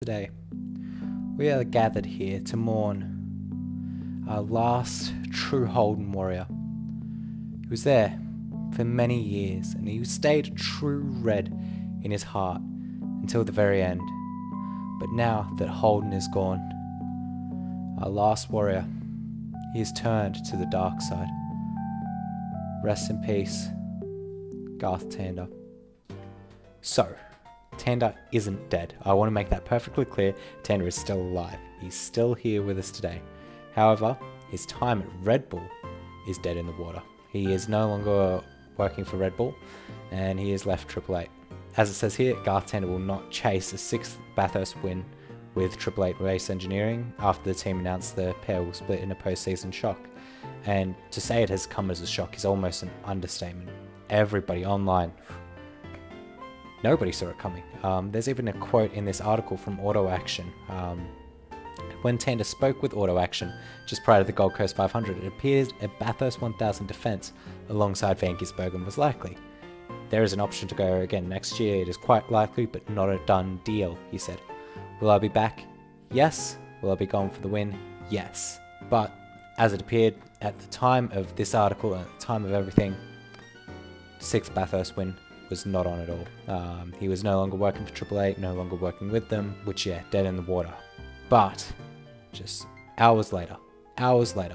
Today, we are gathered here to mourn our last true Holden warrior. He was there for many years, and he stayed a true red in his heart until the very end. But now that Holden is gone, our last warrior, he has turned to the dark side. Rest in peace, Garth Tander. So, Tander isn't dead. I want to make that perfectly clear. Tander is still alive. He's still here with us today. However, his time at Red Bull is dead in the water. He is no longer working for Red Bull, and he has left Triple Eight. As it says here, Garth Tander will not chase a 6th Bathurst win with Triple Eight Race Engineering after the team announced the pair will split in a post-season shock. And to say it has come as a shock is almost an understatement. Everybody online, nobody saw it coming. There's even a quote in this article from Auto Action. When Tander spoke with Auto Action just prior to the Gold Coast 500, it appears a Bathurst 1000 defence alongside Van Gisbergen was likely. There is an option to go again next year. It is quite likely, but not a done deal, he said. Will I be back? Yes. Will I be gone for the win? Yes. But as it appeared at the time of this article, at the time of everything, 6th Bathurst win was not on at all. He was no longer working for Triple Eight, no longer working with them, which, yeah, dead in the water. But just hours later, Tander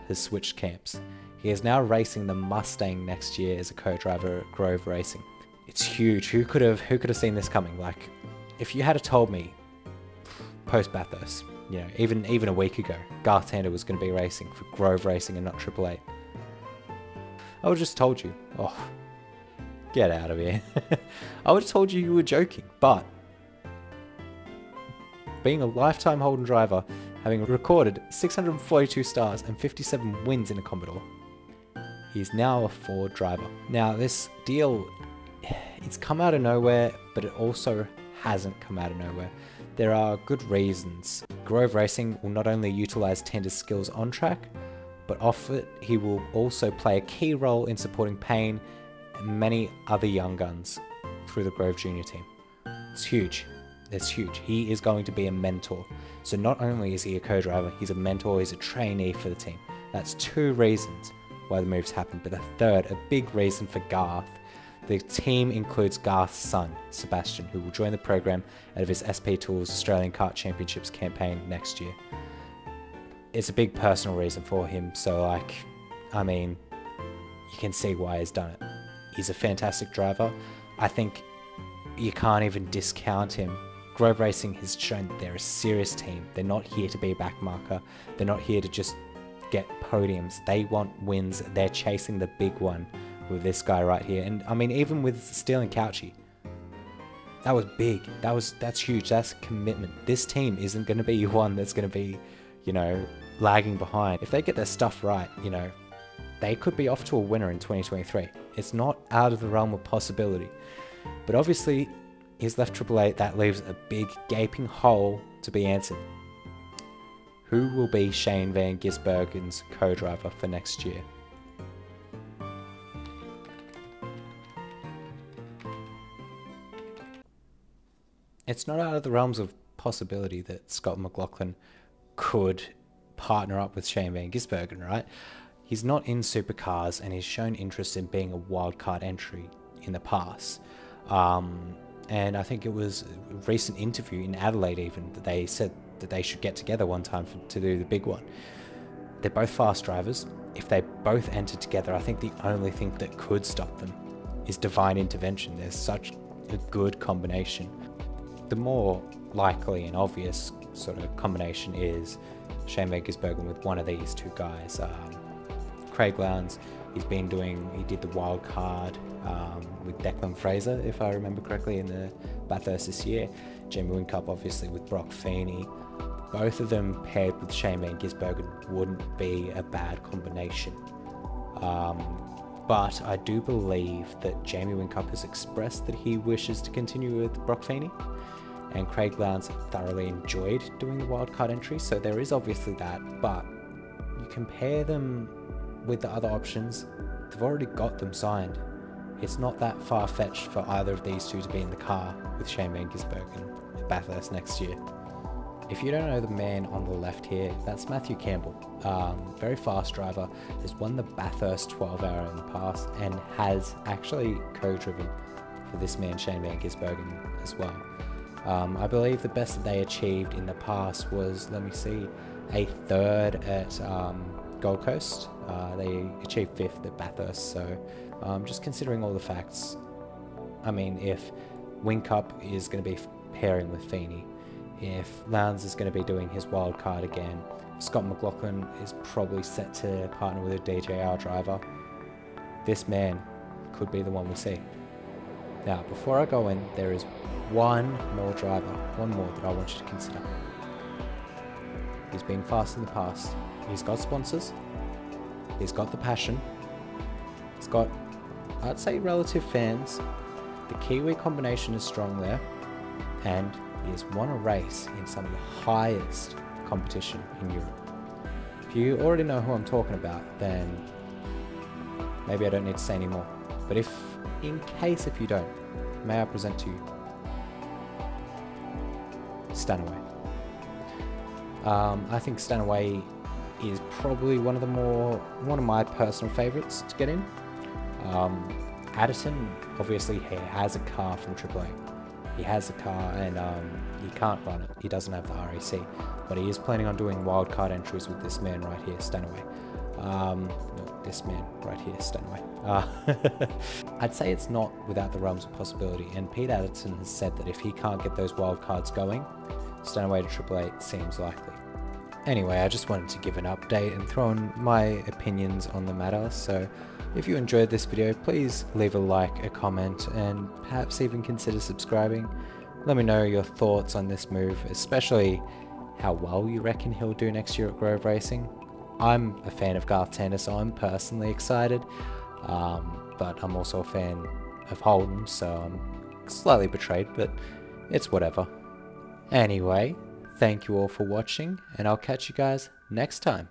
has switched camps. He is now racing the Mustang next year as a co-driver at Grove Racing. It's huge. Who could have seen this coming? Like, if you had told me post Bathurst, you know, even a week ago, Garth Tander was going to be racing for Grove Racing and not Triple Eight, I would have just told you, oh, get out of here. I would have told you were joking, but being a lifetime Holden driver, having recorded 642 stars and 57 wins in a Commodore, he's now a Ford driver. Now this deal, it's come out of nowhere, but it also hasn't come out of nowhere. There are good reasons. Grove Racing will not only utilise Tander's skills on track, but off it, he will also play a key role in supporting Payne and many other young guns through the Grove Junior team. It's huge. It's huge. He is going to be a mentor. So not only is he a co-driver, he's a mentor, he's a trainee for the team. That's 2 reasons why the moves happened. But a third, a big reason for Garth, the team includes Garth's son, Sebastian, who will join the program out of his SP Tools Australian Kart Championships campaign next year. It's a big personal reason for him, so like, I mean, you can see why he's done it. He's a fantastic driver. I think you can't even discount him. Grove Racing has shown that they're a serious team. They're not here to be a backmarker. They're not here to just get podiums. They want wins. They're chasing the big one with this guy right here. And I mean, even with stealing Couchy, that was big. That's huge. That's commitment. This team isn't going to be one that's going to be, you know, lagging behind. If they get their stuff right, you know, they could be off to a winner in 2023. It's not out of the realm of possibility. But obviously, he's left Triple Eight. That leaves a big gaping hole to be answered. Who will be Shane Van Gisbergen's co-driver for next year? It's not out of the realms of possibility that Scott McLaughlin could partner up with Shane Van Gisbergen, right? He's not in supercars, and he's shown interest in being a wildcard entry in the past. And I think it was a recent interview in Adelaide even that they said that they should get together one time to do the big one. They're both fast drivers. If they both enter together, I think the only thing that could stop them is divine intervention. There's such a good combination. The more likely and obvious sort of combination is Shane Van Gisbergen with one of these 2 guys. Craig Lowndes, he did the wild card with Declan Fraser, if I remember correctly, in the Bathurst this year. Jamie Whincup, obviously, with Brock Feeney. Both of them paired with Shane Van Gisbergen wouldn't be a bad combination. But I do believe that Jamie Whincup has expressed that he wishes to continue with Brock Feeney, and Craig Lowndes thoroughly enjoyed doing the wildcard entry, so there is obviously that. But you compare them with the other options, they've already got them signed. it's not that far-fetched for either of these two to be in the car with Shane Van Gisbergen at Bathurst next year. If you don't know the man on the left here, that's Matthew Campbell. Very fast driver, has won the Bathurst 12-hour in the past and has actually co-driven for this man Shane Van Gisbergen as well. I believe the best that they achieved in the past was, let me see, a third at Gold Coast. They achieved 5th at Bathurst, so just considering all the facts, I mean, if Whincup is going to be pairing with Feeney, if Lowndes is going to be doing his wild card again, Scott McLaughlin is probably set to partner with a DJR driver, this man could be the one we see. Now, before I go in, there is one more driver, one more that I want you to consider. He's been fast in the past. He's got sponsors. He's got the passion. He's got, I'd say, relative fans. The Kiwi combination is strong there. And he has won a race in some of the highest competition in Europe. If you already know who I'm talking about, then maybe I don't need to say any more. But if you don't, may I present to you Stanaway. I think Stanaway is probably one of my personal favourites to get in. Adderton, obviously, he has a car from AAA. He has a car and he can't run it. He doesn't have the RAC, but he is planning on doing wildcard entries with this man right here, Stanaway. No, this man right here, Stanaway. I'd say it's not without the realms of possibility, and Pete Adderton has said that if he can't get those wildcards going, Stanaway to AAA seems likely. Anyway, I just wanted to give an update and throw in my opinions on the matter, so if you enjoyed this video, please leave a like, a comment, and perhaps even consider subscribing. Let me know your thoughts on this move, especially how well you reckon he'll do next year at Grove Racing. I'm a fan of Garth Tander, so I'm personally excited, but I'm also a fan of Holdens, so I'm slightly betrayed, but it's whatever. Anyway, thank you all for watching, and I'll catch you guys next time.